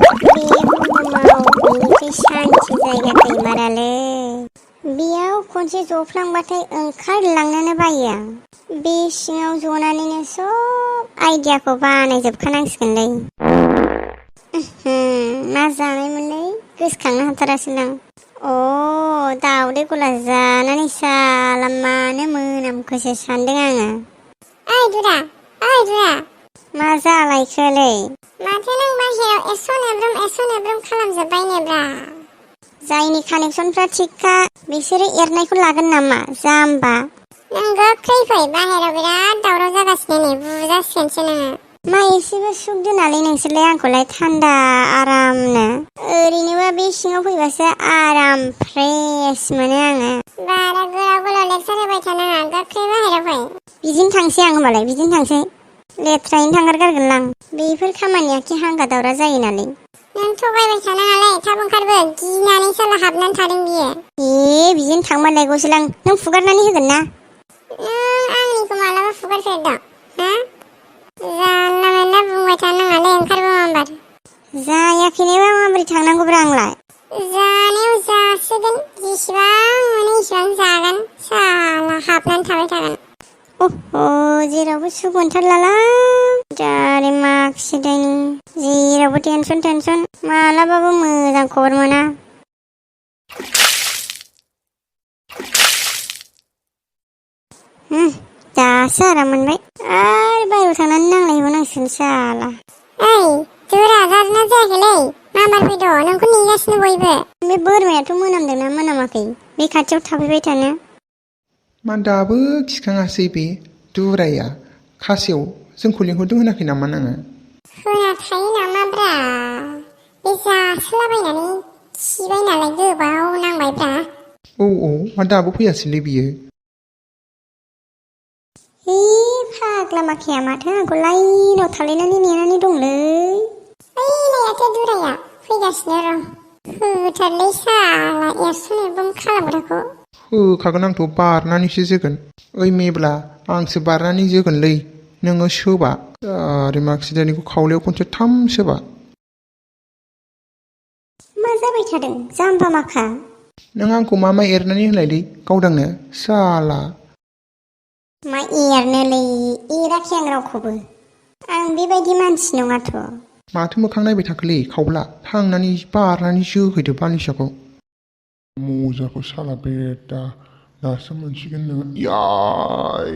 बे बुहुमाव बेनिख्रुइ सान्थि जायगा गैमारालै। बेयाव खनसे जफ्लांबाथाय ओंखारलांनोनो बायो आं। बे सिङाव जनानैनो सब आइडियाखौ बानायजोबखानांसिगोनलै। मा जानायमोनलै गोसोखांनो हाथारासैलां। दाउदै गला जानानै साला मानो मोनामखोसो सानदों आङो। ओइ दुरा मा जालायखोलै? माथो नों बाहेरायाव एसन एब्रोम खालामजोब्बायनोब्रा। जायनि कानेक्सनफ्रा थिगखा बिसोरो एरनायखौ लागोन नामा जाम्बा। नों गोख्रै फै, बाहेरायाव बिराद दावराव जागासिनो, नै बुजासिगोनसो नोङो। मा एसेबो सुख दोनालै नोंसोरलाय आंखौलाय थान्दा आरामनो। ओरैनोबा बे सिङाव फैबासो आराम फ्रेस मोनो आङो। बारा गोलाव लेक्सार होबाय थानाङा, गोख्रै बाहेरायाव फै। बिदिनो थांसै आं होमबालाय, बिदिनो थांसै। लेथ्रायैनो थांगारगारगोनलां। बेफोर खामानिया खि हांगा दावरा जायो नालाय। नों थगायबाय थानाङालै, थाब ओंखारबो। गिनानै साला हाबनानै थादों बियो। बिदिनो थांबालाय गसैलां। नों फुगारनानै होगोन ना? नों आंनिखौ मालाबा फुगारफेरदों? जानला मोनला बुंबाय थानाङालै, ओंखारबो माबार। जायाखैनोबा माबोरै थांनांगौब्रा आंलाय? जानायाव जासिगोन, जेसेबां मोनो एसेबां जागोन। साला हाबनानै थाबाय थागोन। जेरावबो सुख मोनथारलालां। दारे माखिदायनि जेरावबो टेनसन मालाबाबो मोजां खबर मोना। दासो आराम मोनबाय। आरो बाहेरायाव थांनानै नांलायहैबावनांसिगोन साला। ओइ दुरा, जादोंना जायाखैलै? माबार फैद', नोंखौ नेगासिनो बयबो। बे बोरमायाथ' मोनामदोंना मोनामाखै? बे खाथियाव थाफैबाय थानो। मा दाबो खिखाङासै बे दुराया? खासेव जोंखौ लिंहरदों होनाखै नामा नोङो? होना थायो नामाब्रा? बे जासोलाबायनानै खिबाय नालाय गोबाव नांबायब्रा। मा दाबो फैयासैलै बियो? फाग्ला माखाया माथो आंखौ लाइनाव थालायनानै नेनानै दंलै। नायाथ' दुराया फैगासिनो र'। होथारलै साला एरसन एरबाम खालामग्राखौ। होखागोन आंथ' बारनानैसो जोगोन। ओइ मेब्ला, आंसो बारनानै जोगोनलै। नोङो सोबा। आरे माखिदानिखौ खावलायाव खनसे थाम सोबा। मा जाबाय थादों जाम्बा माखा? नों आंखौ मा एरनानै होलायलै गावदांनो साला। मा एरनोलै? एराखै आं रावखौबो। आं बेबायदि मानसि नङाथ'। माथो मोखां नायबाय थाखोलै खावब्ला? थांनानै बारनानै जोहैदो बालिसाखौ। मजाखौ साला बेदा दासो मोनसिगोन नोङो। याय!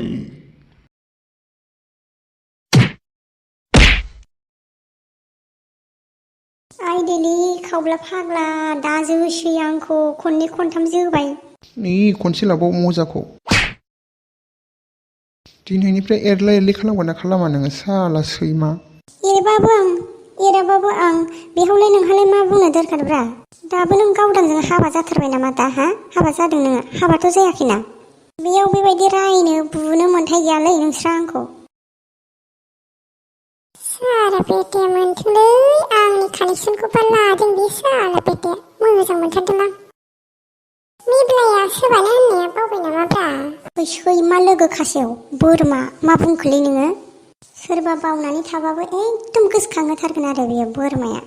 आइदैलै खावब्ला फाग्ला, दा जोसै आंखौ खननै खनथाम जोबाय। खनसे लाबाव मजाखौ। दिनैनिफ्राय एरला एरलि खालामगोन ना खालामा नोङो साला सैमा? एराबाबो आं बेहावलाय नोंहालाय मा बुंनो दरखारब्रा? दाबो नों गावदांजों हाबा जाथारबाय नामा दा? हाबा जादों नोङो? हाबाथ' जायाखैना? बेयाव बेबायदि रायनो बुनो मोन्थाय गैयालै नोंस्रा आंखौ। साला बेटाया मोनथोंलै, आंनि कानेक्सनखौबा लादों बे साला बेटाया। मोजां मोनथारदों आं। मेब्लाया सोबानो होननाया बावबाय नामाब्रा? सैमा लोगो खासेव बोरमा मा बुंखोलै नोङो? सोरबा बावनानै थाबाबो एकदम गोसोखांहोथारगोन आरो बेयो बोरमाया।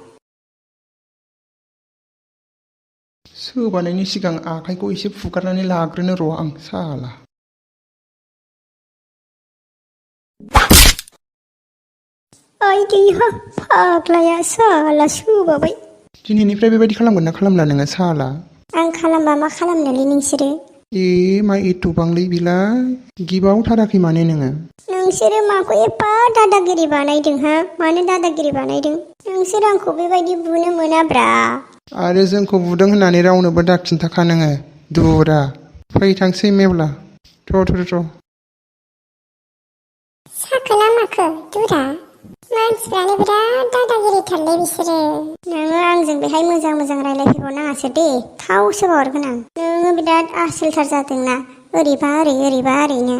सोबानायनि सिगां आखाइखौ एसे फुगारनानै लाग्रोनो र' आं साला। आइदैहा फाग्लाया साला सोबाबाय। दिनैनिफ्राय बेबायदि खालामगोन ना खालामला नोङो साला? आं खालामबा मा खालामनोलै नोंसोरो? मा एथ'बांलै बिलाय? गिबावथाराखै माने नोङो? नोंसोरो माखौ एफा दादागिरि बानायदों मानो दादागिरि बानायदों? नोंसोर आंखौ बेबायदि बुनो मोनाब्रा। आरो जोंखौ बुदों होननानै रावनोबो दा खिन्थाखा नोङो दुरा। फै थांसै मेब्ला। थ'। साखोना माखो दुरा? मानसिफ्रानो बिराद दादागिरिथारलै बिसोरो। नोङो आंजों बेहाय मोजां रायलायफैबावनाङासो दे, थावसो बावहरगोन आं। नोङो बिराद आसोलथार जादोंना, ओरैबा ओरैनो।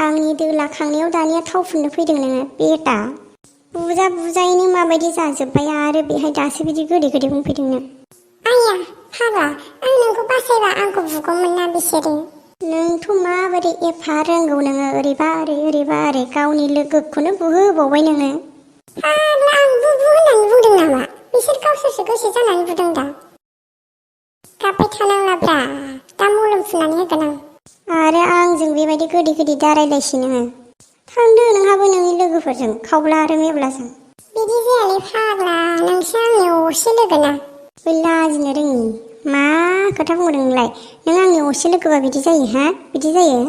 आंनि दोला खांनायाव दानिया थाव फुननो फैदों नोङो बेटा। बुजायैनो माबायदि जाजोब्बाय आरो बेहाय दासो बिदि गोदै बुंफैदों नों। आया फाग्ला, आं नोंखौ बासायबा आंखौ बुगौमोन ना बिसोरो। नोंथ' माबोरै एफा रोंगौ नोङो, ओरैबा ओरै गावनि लोगोखौनो बुहोबावबाय नोङो। फाग्ला, आं बुबु होननानै बुंदों नामा? बिसोर गावसोर गोसो जानानै बुदों दा गाबबाय थानांलाब्रा दा मलम फुननानै होगोन आं आरो आंजों बेबायदि गोदै गोदै दारायलायसै नोङो थांदो नोंहाबो नोंनि लोगोफोरजों खावब्ला आरो मेब्लाजों बिदि जायालै फाग्ला नोंसो आंनि असे लोगोना बै लाजिनो रोङि मा खोथा बुंदों नोंलाय नों आंनि असे लोगोबा बिदि जायो हा बिदि जायो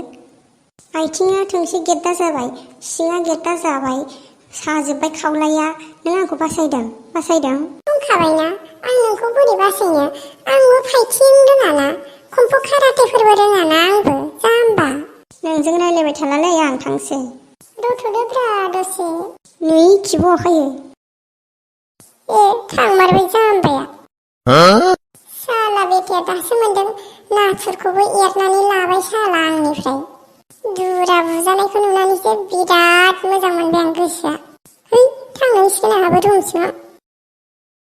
आथिङा थोंसे गेद्दा जाबाय सिङा गेद्दा जाबाय साजोब्बाय खावलाया नों आंखौ बासायदों बुंखाबायना आं नोंखौ बोरै बासायनो आंबो फाइटिं रोङाना कम्फु काराटेफोरबो रोङाना आंबो जाम्बा नोंजों रायलायबाय थालालै आं थांसै दथ'दोब्रा दसे नै खिबुआखायो ए थांमारबाय जाम्बाया साला बेटाया दासो मोनदों नाथुरखौबो एरनानै लाबाय साला आंनिफ्राय दुरा बुजानायखौ नुनानैसो बिराद मोजां मोनबाय आं गोसोआ है थांनांसिगोन आंहाबो रुमसिमाव